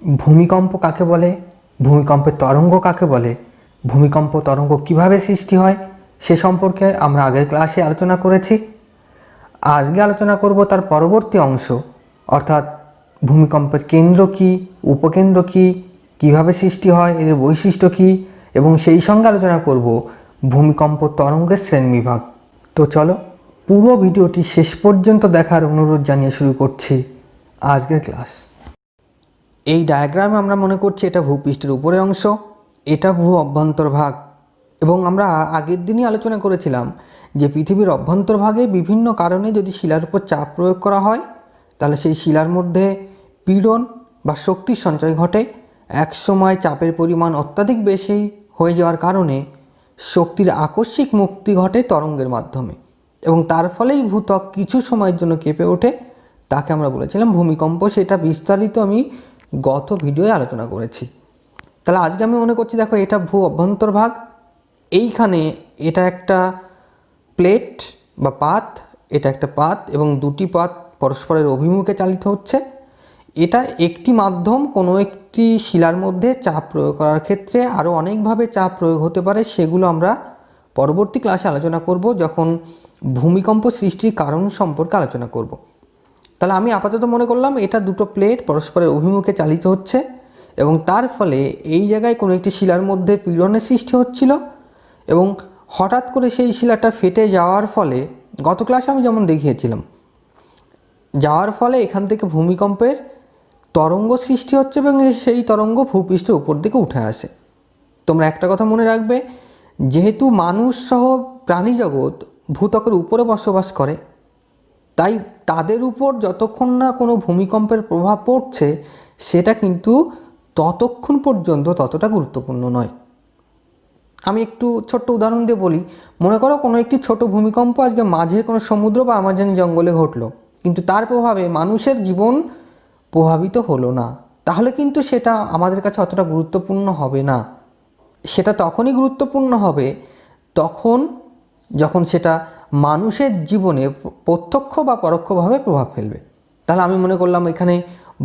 ভূমিকম্প কাকে বলে, ভূমিকম্পের তরঙ্গ কাকে বলে, ভূমিকম্প তরঙ্গ কিভাবে সৃষ্টি হয় সে সম্পর্কে আমরা আগের ক্লাসে আলোচনা করেছি। আজকে আলোচনা করব তার পরবর্তী অংশ, অর্থাৎ ভূমিকম্পের কেন্দ্র কী, উপকেন্দ্র কী, কীভাবে সৃষ্টি হয়, এর বৈশিষ্ট্য কী, এবং সেই সঙ্গে আলোচনা করব ভূমিকম্প তরঙ্গের শ্রেণীবিভাগ। তো চলো পুরো ভিডিওটি শেষ পর্যন্ত দেখার অনুরোধ জানিয়ে শুরু করছি আজকের ক্লাস। এই ডায়াগ্রামে আমরা মনে করছি এটা ভূপৃষ্ঠের উপরের অংশ, এটা ভূ অভ্যন্তরভাগ। এবং আমরা আগের দিনই আলোচনা করেছিলাম যে পৃথিবীর অভ্যন্তরভাগে বিভিন্ন কারণে যদি শিলার উপর চাপ প্রয়োগ করা হয় তাহলে সেই শিলার মধ্যে পীড়ন বা শক্তির সঞ্চয় ঘটে। এক সময় চাপের পরিমাণ অত্যাধিক বেশি হয়ে যাওয়ার কারণে শক্তির আকস্মিক মুক্তি ঘটে তরঙ্গের মাধ্যমে, এবং তার ফলেই ভূত্বক কিছু সময়ের জন্য কেঁপে ওঠে। তাকে আমরা বলেছিলাম ভূমিকম্প। সেটা বিস্তারিত আমি গত ভিডিওয়ে আলোচনা করেছি। তাহলে আজকে আমি মনে করছি, দেখো এটা ভূ অভ্যন্তরভাগ। এইখানে এটা একটা প্লেট বা পাত, এটা একটা পাত, এবং দুটি পাত পরস্পরের অভিমুখে চালিত হচ্ছে। এটা একটি মাধ্যম। কোনো একটি শিলার মধ্যে চাপ প্রয়োগ করার ক্ষেত্রে আরও অনেকভাবে চাপ প্রয়োগ হতে পারে, সেগুলো আমরা পরবর্তী ক্লাসে আলোচনা করব যখন ভূমিকম্প সৃষ্টির কারণ সম্পর্কে আলোচনা করব। তাহলে আমি আপাতত মনে করলাম এটা দুটো প্লেট পরস্পরের অভিমুখে চালিত হচ্ছে, এবং তার ফলে এই জায়গায় কোনো একটি শিলার মধ্যে পীড়নের সৃষ্টি হচ্ছিল, এবং হঠাৎ করে সেই শিলাটা ফেটে যাওয়ার ফলে, গত ক্লাসে আমি যেমন দেখিয়েছিলাম, যাওয়ার ফলে এখান থেকে ভূমিকম্পের তরঙ্গ সৃষ্টি হচ্ছে, এবং সেই তরঙ্গ ভূপৃষ্ঠের উপর দিকে উঠে আসে। তোমরা একটা কথা মনে রাখবে, যেহেতু মানুষ সহ প্রাণী জগৎ ভূত্বকের উপরে বসবাস করে, তাই তাদের উপর যতক্ষণ না কোনো ভূমিকম্পের প্রভাব পড়ছে সেটা কিন্তু ততক্ষণ পর্যন্ত ততটা গুরুত্বপূর্ণ নয়। আমি একটু ছোট্ট উদাহরণ দিয়ে বলি। মনে করো কোনো একটি ছোট ভূমিকম্প আজকে মাঝে কোনো সমুদ্র বা আমাজন জঙ্গলে ঘটলো, কিন্তু তার প্রভাবে মানুষের জীবন প্রভাবিত হলো না, তাহলে কিন্তু সেটা আমাদের কাছে অতটা গুরুত্বপূর্ণ হবে না। সেটা তখনই গুরুত্বপূর্ণ হবে যখন সেটা মানুষের জীবনে প্রত্যক্ষ বা পরোক্ষভাবে প্রভাব ফেলবে। তাহলে আমি মনে করলাম এখানে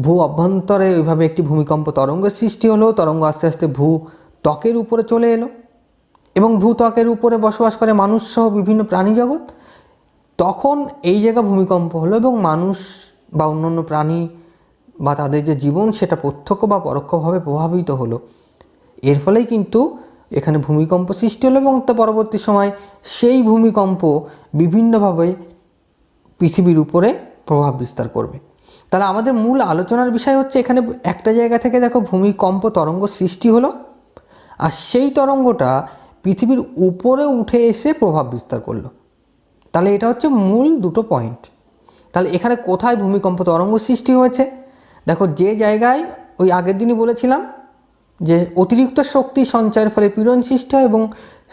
ভূ অভ্যন্তরে ওইভাবে একটি ভূমিকম্প তরঙ্গের সৃষ্টি হলো, তরঙ্গ আস্তে আস্তে ভূত্বকের উপরে চলে এলো, এবং ভূত্বকের উপরে বসবাস করে মানুষ সহ বিভিন্ন প্রাণী জগৎ। তখন এই জায়গা ভূমিকম্প হলো, এবং মানুষ বা অন্যান্য প্রাণী বা তাদের যে জীবন সেটা প্রত্যক্ষ বা পরোক্ষভাবে প্রভাবিত হলো। এর ফলেই কিন্তু এখানে ভূমিকম্প সৃষ্টি হলো, এবং তা পরবর্তী সময় সেই ভূমিকম্প বিভিন্নভাবে পৃথিবীর উপরে প্রভাব বিস্তার করবে। তাহলে আমাদের মূল আলোচনার বিষয় হচ্ছে, এখানে একটা জায়গা থেকে দেখো ভূমিকম্প তরঙ্গ সৃষ্টি হলো, আর সেই তরঙ্গটা পৃথিবীর উপরে উঠে এসে প্রভাব বিস্তার করলো। তাহলে এটা হচ্ছে মূল দুটো পয়েন্ট। তাহলে এখানে কোথায় ভূমিকম্প তরঙ্গ সৃষ্টি হয়েছে? দেখো, যে জায়গায় ওই আগের দিনই বলেছিলাম যে অতিরিক্ত শক্তি সঞ্চয়ের ফলে পীড়ন সৃষ্টি হয়, এবং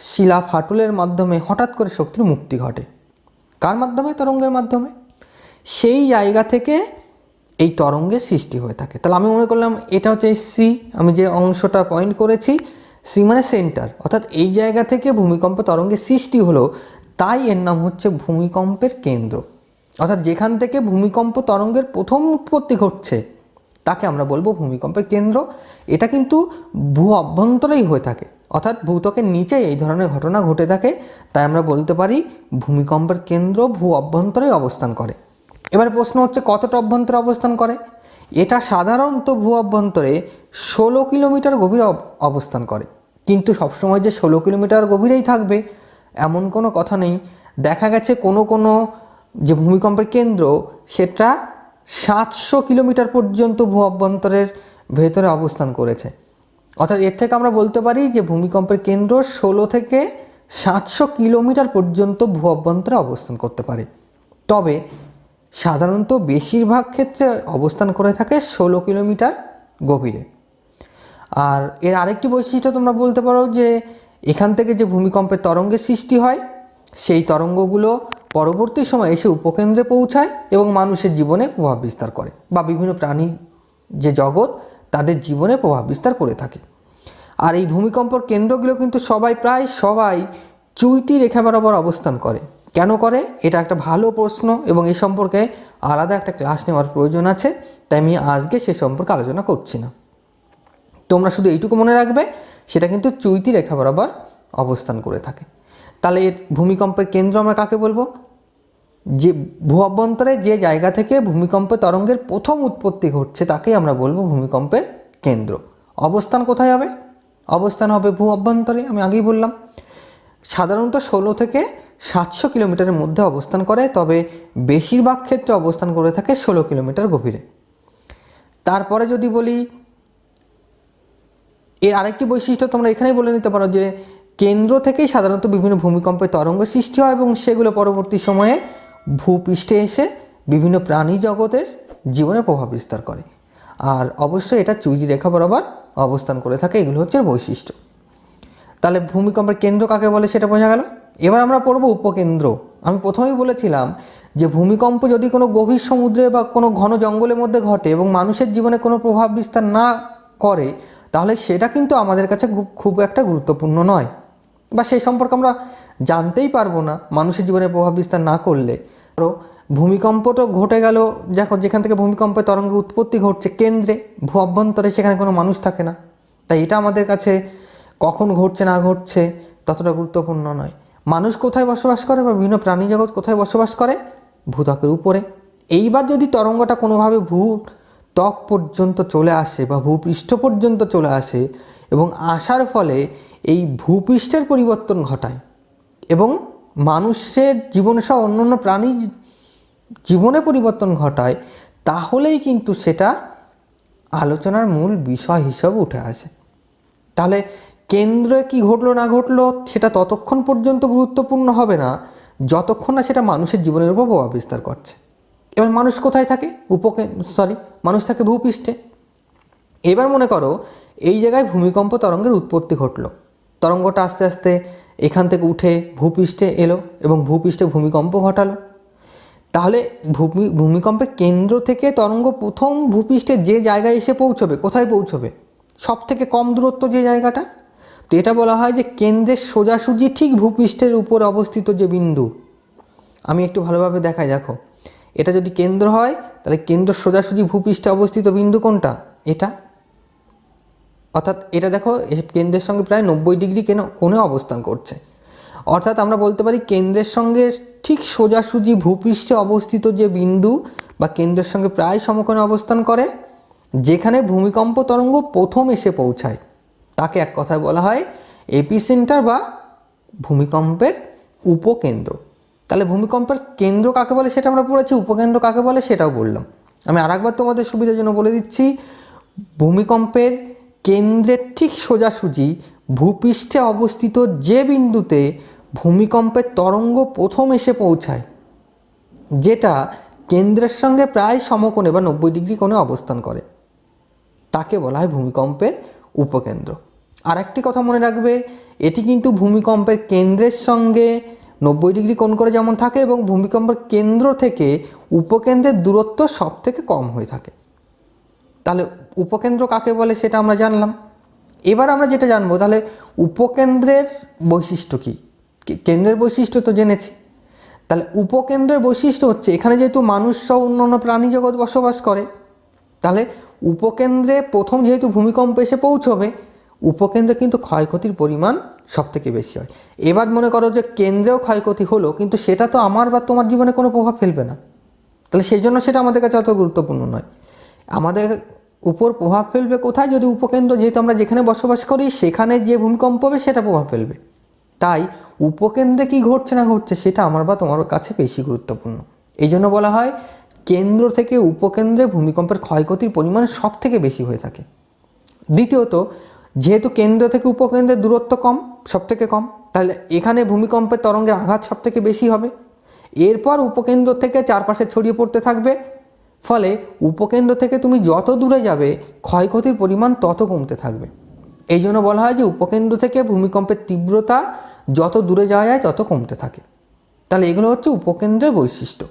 শিলা ফাটলের মাধ্যমে হঠাৎ করে শক্তির মুক্তি ঘটে। কার মাধ্যমে? তরঙ্গের মাধ্যমে। সেই জায়গা থেকে এই তরঙ্গের সৃষ্টি হয়ে থাকে। তাহলে আমি মনে করলাম এটা হচ্ছে সি, আমি যে অংশটা পয়েন্ট করেছি, সি মানে সেন্টার, অর্থাৎ এই জায়গা থেকে ভূমিকম্প তরঙ্গের সৃষ্টি হলো, তাই এর নাম হচ্ছে ভূমিকম্পের কেন্দ্র। অর্থাৎ যেখান থেকে ভূমিকম্প তরঙ্গের প্রথম উৎপত্তি ঘটছে তাকে আমরা বলবো ভূমিকম্পের কেন্দ্র। এটা কিন্তু ভূ অভ্যন্তরেই হয়ে থাকে, অর্থাৎ ভূত্বকের নিচে এই ধরনের ঘটনা ঘটে থাকে। তাই আমরা বলতে পারি ভূমিকম্পের কেন্দ্র ভূ অভ্যন্তরেই অবস্থান করে। এবার প্রশ্ন হচ্ছে, কতটা অভ্যন্তরে অবস্থান করে? এটা সাধারণত ভূ অভ্যন্তরে 16 কিলোমিটার গভীরে অবস্থান করে, কিন্তু সবসময় যে 16 কিলোমিটার গভীরেই থাকবে এমন কোনো কথা নেই। দেখা গেছে কোনো যে ভূমিকম্পের কেন্দ্র সেটা 700 কিলোমিটার পর্যন্ত ভূ অভ্যন্তরের ভেতরে অবস্থান করেছে। অর্থাৎ এর থেকে আমরা বলতে পারি যে ভূমিকম্পের কেন্দ্র 16 থেকে 700 কিলোমিটার পর্যন্ত ভূ অভ্যন্তরে অবস্থান করতে পারে। তবে সাধারণত বেশিরভাগ ক্ষেত্রে অবস্থান করে থাকে 16 কিলোমিটার গভীরে। আর এর আরেকটি বৈশিষ্ট্য তোমরা বলতে পারো যে এখান থেকে যে ভূমিকম্পের তরঙ্গের সৃষ্টি হয় সেই তরঙ্গগুলো পরবর্তী সময় এসে উপকেন্দ্রে পৌঁছায় এবং মানুষের জীবনে প্রভাব বিস্তার করে, বা বিভিন্ন প্রাণী যে জগৎ তাদের জীবনে প্রভাব বিস্তার করে থাকে। আর এই ভূমিকম্পর কেন্দ্রগুলো কিন্তু প্রায় সবাই চুইতি রেখা বরাবর অবস্থান করে। কেন করে? এটা একটা ভালো প্রশ্ন, এবং এই সম্পর্কে আলাদা একটা ক্লাস নেওয়ার প্রয়োজন আছে, তাই আমি আজকে সে সম্পর্কে আলোচনা করছি না। তোমরা শুধু এইটুকু মনে রাখবে, সেটা কিন্তু চুইতি রেখা বরাবর অবস্থান করে থাকে। তাহলে এর ভূমিকম্পের কেন্দ্র আমরা কাকে বলবো? যে ভূ অভ্যন্তরে যে জায়গা থেকে ভূমিকম্প তরঙ্গের প্রথম উৎপত্তি ঘটছে তাকেই আমরা বলবো ভূমিকম্পের কেন্দ্র। অবস্থান কোথায় হবে? অবস্থান হবে ভূ অভ্যন্তরে, আমি আগেই বললাম। সাধারণত 16 থেকে 700 কিলোমিটারের মধ্যে অবস্থান করে, তবে বেশিরভাগ ক্ষেত্রে অবস্থান করে থাকে 16 কিলোমিটার গভীরে। তারপরে যদি বলি, এর আরেকটি বৈশিষ্ট্য তোমরা এখানেই বলে নিতে পারো যে কেন্দ্র থেকেই সাধারণত বিভিন্ন ভূমিকম্পের তরঙ্গ সৃষ্টি হয় এবং সেগুলো পরবর্তী সময়ে ভূপৃষ্ঠে এসে বিভিন্ন প্রাণী জগতের জীবনে প্রভাব বিস্তার করে। আর অবশ্যই এটা চুইজি রেখা বরাবর অবস্থান করে থাকে। এগুলো হচ্ছে বৈশিষ্ট্য। তাহলে ভূমিকম্পের কেন্দ্র কাকে বলে সেটা বোঝা গেল। এবার আমরা পড়ব উপকেন্দ্র। আমি প্রথমেই বলেছিলাম যে ভূমিকম্প যদি কোনো গভীর সমুদ্রে বা কোনো ঘন জঙ্গলের মধ্যে ঘটে এবং মানুষের জীবনে কোনো প্রভাব বিস্তার না করে, তাহলে সেটা কিন্তু আমাদের কাছে খুব একটা গুরুত্বপূর্ণ নয়, বা সেই সম্পর্কে আমরা জানতেই পারবো না মানুষের জীবনে প্রভাব বিস্তার না করলে। ভূমিকম্প তো ঘটে গেল, দেখো যেখান থেকে ভূমিকম্পের তরঙ্গের উৎপত্তি ঘটছে কেন্দ্রে, ভূ অভ্যন্তরে, সেখানে কোনো মানুষ থাকে না, তাই এটা আমাদের কাছে কখন ঘটছে না ঘটছে ততটা গুরুত্বপূর্ণ নয়। মানুষ কোথায় বসবাস করে বা বিভিন্ন প্রাণী জগৎ কোথায় বসবাস করে? ভূত্বকের উপরে। এইবার যদি তরঙ্গটা কোনোভাবে ভূত্বক পর্যন্ত চলে আসে বা ভূপৃষ্ঠ পর্যন্ত চলে আসে এবং আসার ফলে এই ভূপৃষ্ঠের পরিবর্তন ঘটায় এবং মানুষের জীবনসহ অন্যান্য প্রাণী জীবনে পরিবর্তন ঘটায়, তাহলেই কিন্তু সেটা আলোচনার মূল বিষয় হিসেবে উঠে আসে। তাহলে কেন্দ্রে কি ঘটলো না ঘটলো সেটা ততক্ষণ পর্যন্ত গুরুত্বপূর্ণ হবে না যতক্ষণ না সেটা মানুষের জীবনের উপর প্রভাব বিস্তার করছে। এবার মানুষ কোথায় থাকে? মানুষ থাকে ভূপৃষ্ঠে। এবার মনে করো এই জায়গায় ভূমিকম্প তরঙ্গের উৎপত্তি ঘটলো, তরঙ্গটা আস্তে আস্তে এখান থেকে উঠে ভূপৃষ্ঠে এলো এবং ভূপৃষ্ঠে ভূমিকম্প ঘটালো। তাহলে ভূমিকম্পের কেন্দ্র থেকে তরঙ্গ প্রথম ভূপৃষ্ঠে যে জায়গায় এসে পৌঁছবে, কোথায় পৌঁছবে? সব থেকে কম দূরত্ব যে জায়গাটা, তো এটা বলা হয় যে কেন্দ্রের সোজাসুজি ঠিক ভূপৃষ্ঠের উপর অবস্থিত যে বিন্দু। আমি একটু ভালোভাবে দেখাই, দেখো এটা যদি কেন্দ্র হয় তাহলে কেন্দ্র সোজাসুজি ভূপৃষ্ঠে অবস্থিত বিন্দু কোনটা? এটা। অর্থাৎ এটা দেখো কেন্দ্রের সঙ্গে প্রায় 90 ডিগ্রি কোণে অবস্থান করছে। অর্থাৎ আমরা বলতে পারি কেন্দ্রের সঙ্গে ঠিক সোজাসুজি ভূপৃষ্ঠে অবস্থিত যে বিন্দু বা কেন্দ্রের সঙ্গে প্রায় সমকোণে অবস্থান করে, যেখানে ভূমিকম্প তরঙ্গ প্রথম এসে পৌঁছায়, তাকে এক কথায় বলা হয় এপিসেন্টার বা ভূমিকম্পের উপকেন্দ্র। তাহলে ভূমিকম্পের কেন্দ্র কাকে বলে সেটা আমরা পড়েছি, উপকেন্দ্র কাকে বলে সেটাও বললাম। আমি আরেকবার তোমাদের সুবিধার জন্য বলে দিচ্ছি, ভূমিকম্পের কেন্দ্রের ঠিক সোজাসুজি ভূপৃষ্ঠে অবস্থিত যে বিন্দুতে ভূমিকম্পের তরঙ্গ প্রথম এসে পৌঁছায়, যেটা কেন্দ্রের সঙ্গে প্রায় সমকোণে বা 90 ডিগ্রি কোণে অবস্থান করে, তাকে বলা হয় ভূমিকম্পের উপকেন্দ্র। আর একটি কথা মনে রাখবে, এটি কিন্তু ভূমিকম্পের কেন্দ্রের সঙ্গে 90 ডিগ্রি কোণ করে যেমন থাকে এবং ভূমিকম্পের কেন্দ্র থেকে উপকেন্দ্রের দূরত্ব সব থেকে কম হয়ে থাকে। তাহলে উপকেন্দ্র কাকে বলে সেটা আমরা জানলাম। এবার আমরা যেটা জানবো, তাহলে উপকেন্দ্রের বৈশিষ্ট্য কী? কেন্দ্রের বৈশিষ্ট্য তো জেনেছি, তাহলে উপকেন্দ্রের বৈশিষ্ট্য হচ্ছে এখানে যেহেতু মানুষ সহ অন্যান্য প্রাণী জগৎ বসবাস করে, তাহলে উপকেন্দ্রে প্রথম যেহেতু ভূমিকম্প এসে পৌঁছবে, উপকেন্দ্রে কিন্তু ক্ষয়ক্ষতির পরিমাণ সব থেকে বেশি হয়। এবার মনে করো যে কেন্দ্রেও ক্ষয়ক্ষতি হলো, কিন্তু সেটা তো আমার বা তোমার জীবনে কোনো প্রভাব ফেলবে না, তাহলে সেই জন্য সেটা আমাদের কাছে অত গুরুত্বপূর্ণ নয়। আমাদের উপর প্রভাব ফেলবে কোথায়? যদি উপকেন্দ্র, যেহেতু আমরা যেখানে বসবাস করি সেখানে যে ভূমিকম্প হবে সেটা প্রভাব ফেলবে। তাই উপকেন্দ্রে কি ঘটছে না ঘটছে সেটা আমার বা তোমার কাছে বেশি গুরুত্বপূর্ণ। এই জন্য বলা হয় কেন্দ্র থেকে উপকেন্দ্রে ভূমিকম্পের ক্ষয়ক্ষতির পরিমাণ সব থেকে বেশি হয়ে থাকে। দ্বিতীয়ত, যেহেতু কেন্দ্র থেকে উপকেন্দ্রের দূরত্ব কম, সব থেকে কম, তাহলে এখানে ভূমিকম্পের তরঙ্গের আঘাত সব থেকে বেশি হবে। এরপর উপকেন্দ্র থেকে চারপাশে ছড়িয়ে পড়তে থাকবে, ফলে উপকেন্দ্র থেকে তুমি যত দূরে যাবে ক্ষয়ক্ষতির পরিমাণ তত কমতে থাকবে। এই জন্য বলা হয় যে উপকেন্দ্র থেকে ভূমিকম্পের তীব্রতা যত দূরে যাওয়া যায় তত কমতে থাকে। তাহলে এগুলো হচ্ছে উপকেন্দ্রের বৈশিষ্ট্য।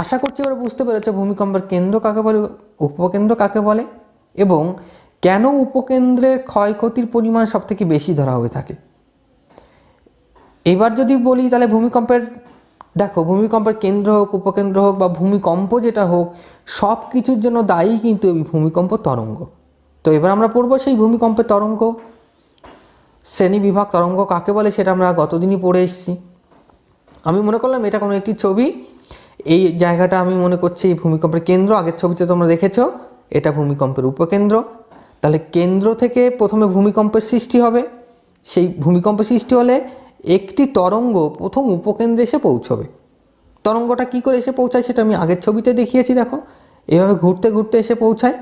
আশা করছি এবার বুঝতে পেরেছো ভূমিকম্পের কেন্দ্র কাকে বলে, উপকেন্দ্র কাকে বলে এবং কেন উপকেন্দ্রের ক্ষয়ক্ষতির পরিমাণ সব থেকে বেশি ধরা হয়ে থাকে। এবার যদি বলি তাহলে দেখো ভূমিকম্পের কেন্দ্র হোক, উপকেন্দ্র হোক বা ভূমিকম্প যেটা হোক, সব কিছুর জন্য দায়ী কিন্তু এই ভূমিকম্প তরঙ্গ। তো এবার আমরা পড়বো সেই ভূমিকম্পের তরঙ্গ শ্রেণী বিভাগ। তরঙ্গ কাকে বলে সেটা আমরা গতদিনই পড়ে এসেছি। আমি মনে করলাম এটা কোনো একটি ছবি, এই জায়গাটা আমি মনে করছি ভূমিকম্পের কেন্দ্র। আগের ছবিতে তোমরা দেখেছো এটা ভূমিকম্পের উপকেন্দ্র। তাহলে কেন্দ্র থেকে প্রথমে ভূমিকম্পের সৃষ্টি হবে। সেই ভূমিকম্প সৃষ্টি হলে একটি তরঙ্গ প্রথম উপকেন্দ্রে এসে পৌঁছবে। তরঙ্গটা কী করে এসে পৌঁছায় সেটা আমি আগের ছবিতে দেখিয়েছি। দেখো এভাবে ঘুরতে ঘুরতে এসে পৌঁছায়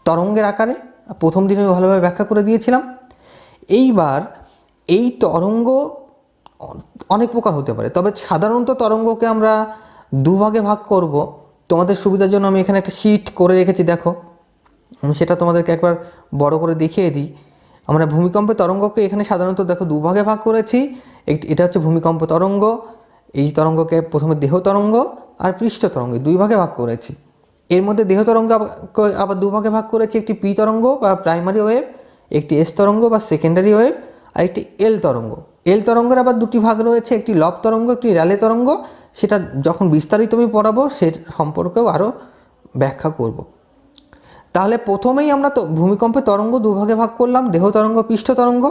তরঙ্গের আকারে। প্রথম দিনে আমি ভালোভাবে ব্যাখ্যা করে দিয়েছিলাম। এইবার এই তরঙ্গ অনেক প্রকার হতে পারে, তবে সাধারণত তরঙ্গকে আমরা দুভাগে ভাগ করব। তোমাদের সুবিধার জন্য আমি এখানে একটা শীট করে রেখেছি, দেখো আমি সেটা তোমাদেরকে একবার বড় করে দেখিয়ে দিই। আমরা ভূমিকম্পের তরঙ্গকে এখানে সাধারণত দেখো দুভাগে ভাগ করেছি। এটা হচ্ছে ভূমিকম্প তরঙ্গ, এই তরঙ্গকে প্রথমে দেহ তরঙ্গ আর পৃষ্ঠ তরঙ্গ দুই ভাগে ভাগ করেছি। এর মধ্যে দেহ তরঙ্গ আবার দুভাগে ভাগ করেছি, একটি পি তরঙ্গ বা প্রাইমারি ওয়েভ, একটি এস তরঙ্গ বা সেকেন্ডারি ওয়েভ, আর একটি এল তরঙ্গ। এল তরঙ্গের আবার দুটি ভাগ রয়েছে, একটি লব তরঙ্গ, একটি র্যালে তরঙ্গ। সেটা যখন বিস্তারিত আমি পড়াবো সে সম্পর্কেও আরও ব্যাখ্যা করব। তাহলে প্রথমেই আমরা তো ভূমিকম্পের তরঙ্গ দুভাগে ভাগ করলাম, দেহ তরঙ্গ, পৃষ্ঠ তরঙ্গ।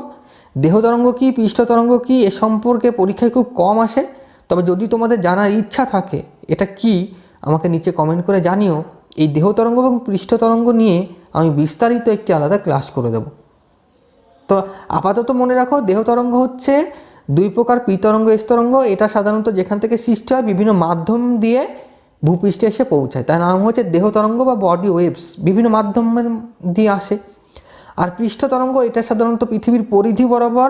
দেহ তরঙ্গ কী, পৃষ্ঠ তরঙ্গ কী, এ সম্পর্কে পরীক্ষায় খুব কম আসে। তবে যদি তোমাদের জানার ইচ্ছা থাকে এটা কি, আমাকে নিচে কমেন্ট করে জানিও। এই দেহ তরঙ্গ এবং পৃষ্ঠ তরঙ্গ নিয়ে আমি বিস্তারিত একটি আলাদা ক্লাস করে দেব। তো আপাতত মনে রাখো দেহ তরঙ্গ হচ্ছে দুই প্রকার, পি তরঙ্গ, এস তরঙ্গ। এটা সাধারণত যেখান থেকে সৃষ্টি হয় বিভিন্ন মাধ্যম দিয়ে ভূপৃষ্ঠে এসে পৌঁছায়, তার নাম হচ্ছে দেহ তরঙ্গ বা বডি ওয়েভস, বিভিন্ন মাধ্যমের দিয়ে আসে। আর পৃষ্ঠ তরঙ্গ এটা সাধারণত পৃথিবীর পরিধি বরাবর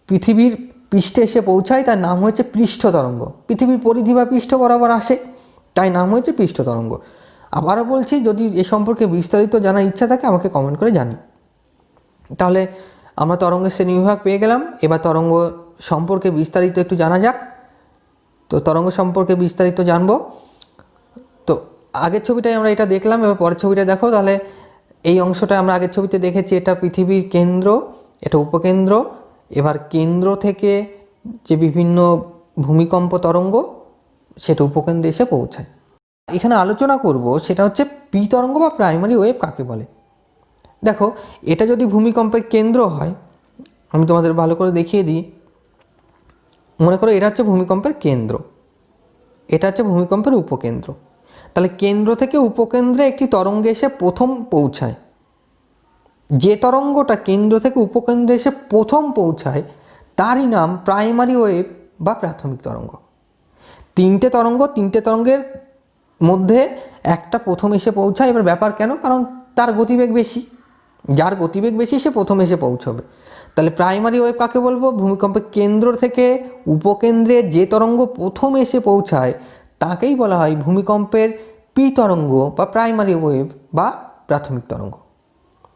পৃথিবীর পৃষ্ঠে এসে পৌঁছায়, তার নাম হচ্ছে পৃষ্ঠ তরঙ্গ। পৃথিবীর পরিধি বা পৃষ্ঠ বরাবর আসে, তাই নাম হচ্ছে পৃষ্ঠ তরঙ্গ। আবারও বলছি, যদি এ সম্পর্কে বিস্তারিত জানার ইচ্ছা থাকে আমাকে কমেন্ট করে জানিও। তাহলে আমরা তরঙ্গের শ্রেণীবিভাগ পেয়ে গেলাম। এবার তরঙ্গ সম্পর্কে বিস্তারিত একটু জানা যাক। তো তরঙ্গ সম্পর্কে বিস্তারিত জানবো। তো আগের ছবিটায় আমরা এটা দেখলাম, এবার পরের ছবিটা দেখো। তাহলে এই অংশটা আমরা আগের ছবিতে দেখেছি, এটা পৃথিবীর কেন্দ্র, এটা উপকেন্দ্র। এবার কেন্দ্র থেকে যে বিভিন্ন ভূমিকম্প তরঙ্গ সেটা উপকেন্দ্রে এসে পৌঁছায়। এখানে আলোচনা করব সেটা হচ্ছে পি তরঙ্গ বা প্রাইমারি ওয়েভ কাকে বলে। দেখো এটা যদি ভূমিকম্পের কেন্দ্র হয়, আমি তোমাদের ভালো করে দেখিয়ে দিই। মনে করো এটা হচ্ছে ভূমিকম্পের কেন্দ্র, এটা হচ্ছে ভূমিকম্পের উপকেন্দ্র। তাহলে কেন্দ্র থেকে উপকেন্দ্রে একটি তরঙ্গ এসে প্রথম পৌঁছায়। যে তরঙ্গটা কেন্দ্র থেকে উপকেন্দ্রে এসে প্রথম পৌঁছায় তারই নাম প্রাইমারি ওয়েভ বা প্রাথমিক তরঙ্গ। তিনটে তরঙ্গের মধ্যে একটা প্রথম এসে পৌঁছায়। এবার ব্যাপার কেন, কারণ তার গতিবেগ বেশি, যার গতিবেগ বেশি সে প্রথম এসে পৌঁছবে। তাহলে প্রাইমারি ওয়েভ কাকে বলবো, ভূমিকম্পের কেন্দ্র থেকে উপকেন্দ্রে যে তরঙ্গ প্রথম এসে পৌঁছায় তাকেই বলা হয় ভূমিকম্পের পি তরঙ্গ বা প্রাইমারি ওয়েভ বা প্রাথমিক তরঙ্গ।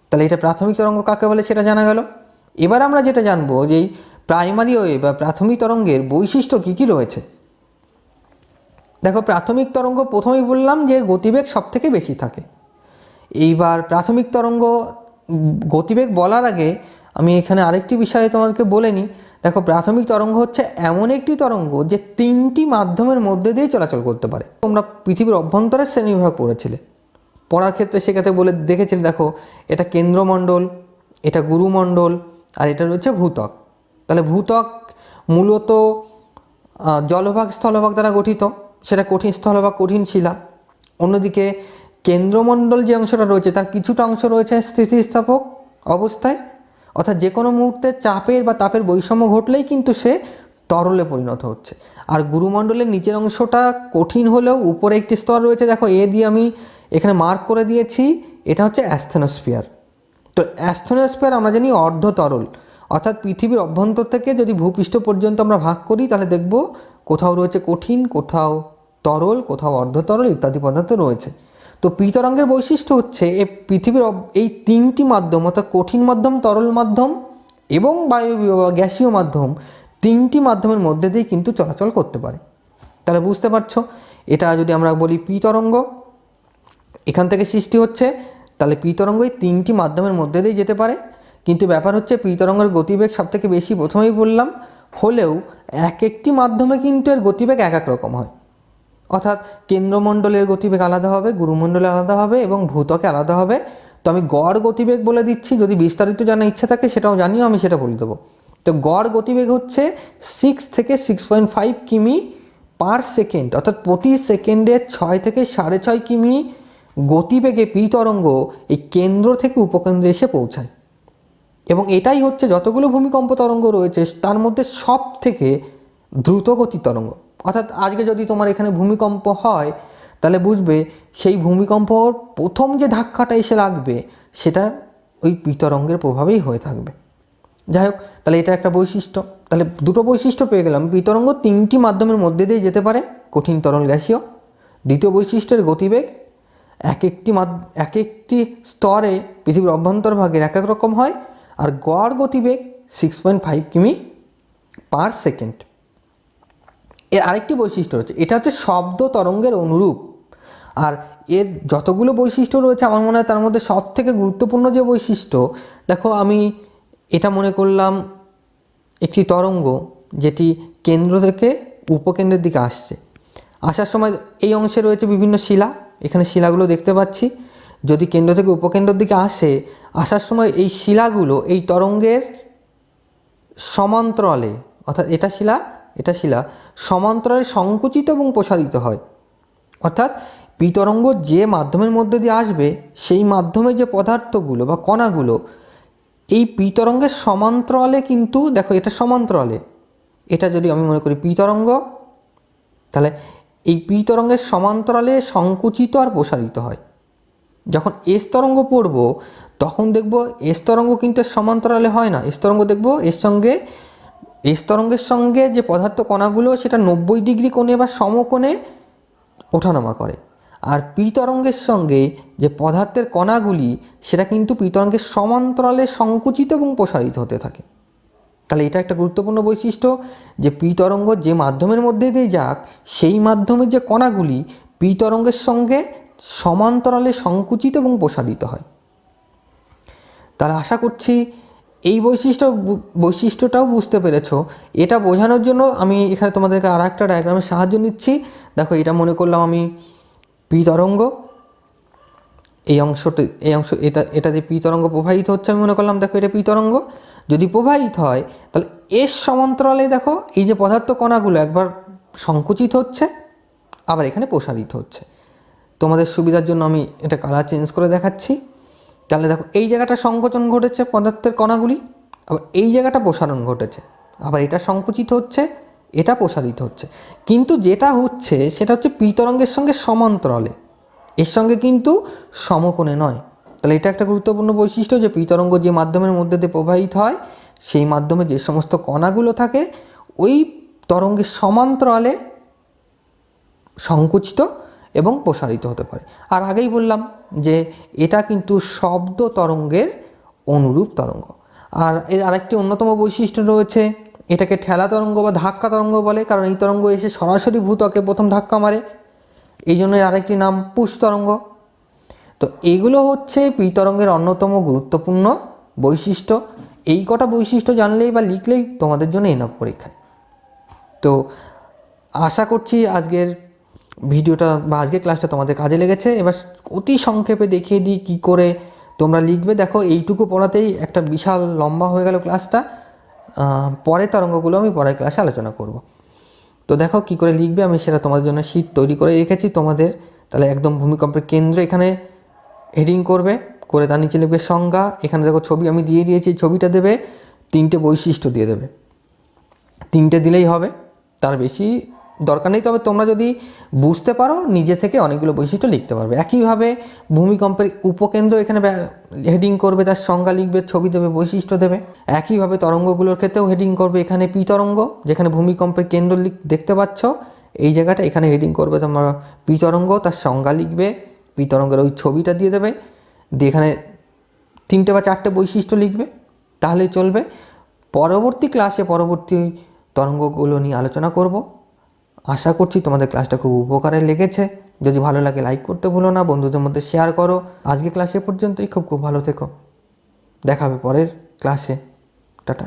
তাহলে এটা প্রাথমিক তরঙ্গ কাকে বলে সেটা জানা গেল। এবার আমরা যেটা জানবো যে প্রাইমারি ওয়েভ বা প্রাথমিক তরঙ্গের বৈশিষ্ট্য কী কী রয়েছে। দেখো প্রাথমিক তরঙ্গ প্রথমেই বললাম যে গতিবেগ সব থেকে বেশি থাকে। এইবার প্রাথমিক তরঙ্গ গতিবেগ বলার আগে আমি এখানে আরেকটি বিষয়ে তোমাদেরকে বলে নিই। দেখো প্রাথমিক তরঙ্গ হচ্ছে এমন একটি তরঙ্গ যে তিনটি মাধ্যমের মধ্যে দিয়ে চলাচল করতে পারে। তোমরা পৃথিবীর অভ্যন্তরের শ্রেণীবিভাগ পড়েছিলে, পড়ার ক্ষেত্রে সেক্ষেত্রে বলে দেখেছিলে। দেখো এটা কেন্দ্রমণ্ডল, এটা গুরুমণ্ডল, আর এটা রয়েছে ভূত্বক। তাহলে ভূত্বক মূলত জলভাগ স্থলভাগ দ্বারা গঠিত, সেটা কঠিন স্থলভাগ, কঠিন শিলা। অন্যদিকে কেন্দ্রমণ্ডল যে অংশটা রয়েছে তার কিছুটা অংশ রয়েছে স্থিতিস্থাপক অবস্থায়, অর্থাৎ যে কোনো মুহূর্তে চাপের বা তাপের বৈষম্য ঘটলেই কিন্তু সে তরলে পরিণত হচ্ছে। আর গুরুমণ্ডলের নিচের অংশটা কঠিন হলেও উপরে একটি স্তর রয়েছে, দেখো এ দিয়ে আমি এখানে মার্ক করে দিয়েছি, এটা হচ্ছে অ্যাস্থেনোস্ফিয়ার। তো অ্যাস্থেনোস্ফিয়ার আমরা জানি অর্ধ তরল, অর্থাৎ পৃথিবীর অভ্যন্তর থেকে যদি ভূপৃষ্ঠ পর্যন্ত আমরা ভাগ করি তাহলে দেখব কোথাও রয়েছে কঠিন, কোথাও তরল, কোথাও অর্ধতরল ইত্যাদি পদার্থ রয়েছে। তো পি তরঙ্গের বৈশিষ্ট্য হচ্ছে এই পৃথিবীর এই তিনটি মাধ্যম, অর্থাৎ কঠিন মাধ্যম, তরল মাধ্যম এবং বায়বীয় বা গ্যাসীয় মাধ্যম, তিনটি মাধ্যমের মধ্যে দিয়ে কিন্তু চলাচল করতে পারে। তাহলে বুঝতে পারছো, এটা যদি আমরা বলি পি তরঙ্গ এখান থেকে সৃষ্টি হচ্ছে, তাহলে পি তরঙ্গ এই তিনটি মাধ্যমের মধ্যে দিয়ে যেতে পারে। কিন্তু ব্যাপার হচ্ছে পি তরঙ্গের গতিবেগ সবথেকে বেশি, প্রথমেই বললাম, হলেও এক একটি মাধ্যমে কিন্তু এর গতিবেগ এক এক রকম হয়। অর্থাৎ কেন্দ্রমণ্ডলের গতিবেগ আলাদা হবে, গুরুমণ্ডলে আলাদা হবে এবং ভূত্বকে আলাদা হবে। তো আমি গড় গতিবেগ বলে দিচ্ছি, যদি বিস্তারিত জানার ইচ্ছা থাকে সেটাও জানিও, আমি সেটা বলে দেবো। তো গড় গতিবেগ হচ্ছে 6 থেকে 6.5 কিমি পার সেকেন্ড, অর্থাৎ প্রতি সেকেন্ডে 6 থেকে 6.5 কিমি গতিবেগে পি তরঙ্গ এই কেন্দ্র থেকে উপকেন্দ্রে এসে পৌঁছায়। এবং এটাই হচ্ছে যতগুলো ভূমিকম্প তরঙ্গ রয়েছে তার মধ্যে সব থেকে দ্রুতগতির তরঙ্গ। অর্থাৎ আজকে যদি তোমার এখানে ভূমিকম্প হয় তাহলে বুঝবে সেই ভূমিকম্পর প্রথম যে ধাক্কাটা এসে লাগবে সেটা ওই পি তরঙ্গের প্রভাবেই হয়ে থাকবে। যাই হোক, তাহলে এটা একটা বৈশিষ্ট্য। তাহলে দুটো বৈশিষ্ট্য পেয়ে গেলাম। পি তরঙ্গ 3টি মাধ্যমের মধ্যে দিয়ে যেতে পারে, কঠিন, তরল, গ্যাসীয়। দ্বিতীয় বৈশিষ্ট্যের গতিবেগ এক একটি স্তরে পৃথিবীর অভ্যন্তরভাগের এক এক রকম হয়। আর গড় গতিবেগ 6.5 কিমি পার সেকেন্ড। এর আরেকটি বৈশিষ্ট্য রয়েছে, এটা হচ্ছে শব্দ তরঙ্গের অনুরূপ। আর এর যতগুলো বৈশিষ্ট্য রয়েছে আমার মনে হয় তার মধ্যে সব থেকে গুরুত্বপূর্ণ যে বৈশিষ্ট্য, দেখো আমি এটা মনে করলাম একটি তরঙ্গ যেটি কেন্দ্র থেকে উপকেন্দ্রের দিকে আসছে। আসার সময় এই অংশে রয়েছে বিভিন্ন শিলা, এখানে শিলাগুলো দেখতে পাচ্ছি। যদি কেন্দ্র থেকে উপকেন্দ্রের দিকে আসে, আসার সময় এই শিলাগুলো এই তরঙ্গের সমান্তরালে, অর্থাৎ এটা শিলা সমান্তরালে সংকুচিত এবং প্রসারিত হয়। অর্থাৎ পি তরঙ্গ যে মাধ্যমের মধ্যে দিয়ে আসবে সেই মাধ্যমে যে পদার্থগুলো বা কণাগুলো এই পি তরঙ্গের সমান্তরালে, কিন্তু দেখো এটা সমান্তরালে, এটা যদি আমি মনে করি পি তরঙ্গ, তাহলে এই পি তরঙ্গের সমান্তরালে সংকুচিত আর প্রসারিত হয়। যখন এস তরঙ্গ পড়ব তখন দেখব এস তরঙ্গ কিন্তু সমান্তরালে হয় না। এস তরঙ্গ দেখব এস তরঙ্গের সঙ্গে যে পদার্থ কণাগুলো সেটা 90 ডিগ্রি কোণে বা সমকোণে ওঠানামা করে। আর পি তরঙ্গের সঙ্গে যে পদার্থের কণাগুলি সেটা কিন্তু পি তরঙ্গের সমান্তরালে সংকুচিত এবং প্রসারিত হতে থাকে। তাহলে এটা একটা গুরুত্বপূর্ণ বৈশিষ্ট্য যে পি তরঙ্গ যে মাধ্যমের মধ্যে দিয়ে যাক সেই মাধ্যমের যে কণাগুলি পি তরঙ্গের সঙ্গে সমান্তরালে সংকুচিত এবং প্রসারিত হয়। তাহলে আশা করছি এই বৈশিষ্ট্যটাও বুঝতে পেরেছো। এটা বোঝানোর জন্য আমি এখানে তোমাদেরকে আর একটা ডায়াগ্রামের সাহায্য নিচ্ছি। দেখো এটা মনে করলাম আমি পি তরঙ্গ, এই অংশ এটা যে পি তরঙ্গ প্রবাহিত হচ্ছে আমি মনে করলাম দেখো এটা পি তরঙ্গ। যদি প্রবাহিত হয় তাহলে এর সমান্তরালে দেখো এই যে পদার্থ কণাগুলো একবার সংকুচিত হচ্ছে আবার এখানে প্রসারিত হচ্ছে। তোমাদের সুবিধার জন্য আমি এটা কালার চেঞ্জ করে দেখাচ্ছি। তাহলে দেখো এই জায়গাটা সংকোচন ঘটেছে পদার্থের কণাগুলি, আবার এই জায়গাটা প্রসারণ ঘটেছে, আবার এটা সংকুচিত হচ্ছে, এটা প্রসারিত হচ্ছে। কিন্তু যেটা হচ্ছে সেটা হচ্ছে পি তরঙ্গের সঙ্গে সমান্তরালে, এর সঙ্গে কিন্তু সমকোণে নয়। তাহলে এটা একটা গুরুত্বপূর্ণ বৈশিষ্ট্য যে পি তরঙ্গ যে মাধ্যমের মধ্যে দিয়ে প্রবাহিত হয় সেই মাধ্যমে যে সমস্ত কণাগুলো থাকে ওই তরঙ্গের সমান্তরালে সংকুচিত এবং প্রসারিত হতে পারে। আর আগেই বললাম যে এটা কিন্তু শব্দ তরঙ্গের অনুরূপ তরঙ্গ। আর এর আরেকটি অন্যতম বৈশিষ্ট্য রয়েছে, এটাকে ঠেলা তরঙ্গ বা ধাক্কা তরঙ্গ বলে, কারণ এই তরঙ্গ এসে সরাসরি ভূত্বকে প্রথম ধাক্কা মারে, এই জন্য আরেকটি নাম পুশ তরঙ্গ। তো এইগুলো হচ্ছে পি তরঙ্গের অন্যতম গুরুত্বপূর্ণ বৈশিষ্ট্য। এই কটা বৈশিষ্ট্য জানলেই বা লিখলেই তোমাদের জন্য এনাফ পরীক্ষায়। তো আশা করছি আজকের ভিডিওটা বা আজকের ক্লাসটা তোমাদের কাজে লেগেছে। এবার অতি সংক্ষেপে দেখিয়ে দিই কী করে তোমরা লিখবে। দেখো এইটুকু পড়াতেই একটা বিশাল লম্বা হয়ে গেল ক্লাসটা। পরের তরঙ্গগুলো আমি পরের ক্লাসে আলোচনা করব। তো দেখো কী করে লিখবে, আমি সেটা তোমাদের জন্য শীট তৈরি করে রেখেছি তোমাদের। তাহলে একদম ভূমিকম্পের কেন্দ্র এখানে হেডিং করবে, করে তার নিচে লিখবে সংজ্ঞা। এখানে দেখো ছবি আমি দিয়ে দিয়েছি, ছবিটা দেবে, 3টে বৈশিষ্ট্য দিয়ে দেবে। 3টে দিলেই হবে, তার বেশি দরকার নেই। তবে তোমরা যদি বুঝতে পারো নিজে থেকে অনেকগুলো বৈশিষ্ট্য লিখতে পারবে। একইভাবে ভূমিকম্পের উপকেন্দ্র এখানে হেডিং করবে, তার সংজ্ঞা লিখবে, ছবি দেবে, বৈশিষ্ট্য দেবে। একইভাবে তরঙ্গগুলোর ক্ষেত্রেও হেডিং করবে, এখানে পি তরঙ্গ যেখানে ভূমিকম্পের কেন্দ্র দেখতে পাচ্ছ এই জায়গাটা, এখানে হেডিং করবে তোমরা পি তরঙ্গ, তার সংজ্ঞা লিখবে, পি তরঙ্গের ওই ছবিটা দিয়ে দেবে, দিয়ে এখানে 3টে বা 4টে বৈশিষ্ট্য লিখবে, তাহলেই চলবে। পরবর্তী ক্লাসে পরবর্তী তরঙ্গগুলো নিয়ে আলোচনা করব। আশা করছি তোমাদের ক্লাসটা খুব উপকারে লেগেছে। যদি ভালো লাগে লাইক করতে ভুলো না, বন্ধুদের মধ্যে শেয়ার করো। আজকে ক্লাসে পর্যন্তই, খুব ভালো থেকো। দেখা হবে পরের ক্লাসে। টাটা।